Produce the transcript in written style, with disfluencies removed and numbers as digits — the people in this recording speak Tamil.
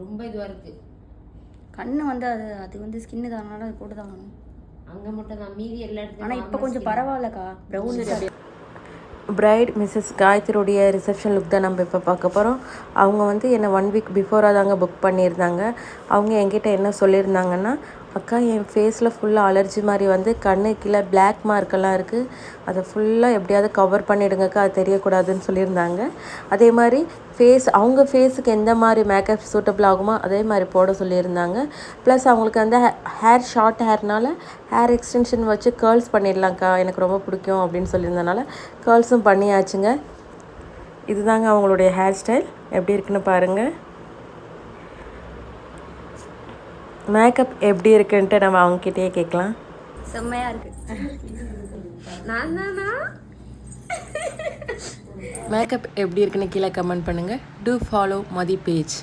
ரொம்ப இதுவாக இருக்குது. கண்ணு வந்து அது வந்து ஸ்கின்னு தான், அது போட்டு தான் ஆகணும். அங்கே மட்டும் தான், மீதி எல்லா இடத்துலையும். ஆனால் இப்போ கொஞ்சம் பரவாயில்லக்கா. ப்ரௌன் பிரைட் மிஸ்ஸஸ் காயத்ரியுடைய ரிசப்ஷன் லுக் தான் நம்ம இப்போ பார்க்க போகிறோம். அவங்க வந்து என்னை 1 வீக் பிஃபோராக தாங்க புக் பண்ணியிருந்தாங்க. அவங்க என்கிட்ட என்ன சொல்லியிருந்தாங்கன்னா, அக்கா என் ஃபேஸில் ஃபுல்லாக அலர்ஜி மாதிரி வந்து கண்ணு கீழே பிளாக் மார்க்கெல்லாம் இருக்குது, அதை ஃபுல்லாக எப்படியாவது கவர் பண்ணிவிடுங்கக்கா, அது தெரியக்கூடாதுன்னு சொல்லியிருந்தாங்க. அதே மாதிரி அவங்க ஃபேஸுக்கு எந்த மாதிரி மேக்கப் சூட்டபிள் ஆகுமோ அதே மாதிரி போட சொல்லியிருந்தாங்க. ப்ளஸ் அவங்களுக்கு வந்து ஹேர் ஷார்ட் ஹேர்னால ஹேர் எக்ஸ்டென்ஷன் வச்சு கேர்ள்ஸ் பண்ணிடலாம்க்கா, எனக்கு ரொம்ப பிடிக்கும் அப்படின்னு சொல்லியிருந்தனால கேர்ள்ஸும் பண்ணியாச்சுங்க. இதுதாங்க அவங்களுடைய ஹேர் ஸ்டைல், எப்படி இருக்குன்னு பாருங்கள். மேக்கப் எப்படி இருக்குன்ட்டு நம்ம அவங்ககிட்டயே கேட்கலாம். செம்மையாக இருக்குது. மேக்கப் எப்படி இருக்குன்னு கீழே கமெண்ட் பண்ணுங்கள். டூ ஃபாலோ மதி பேஜ்.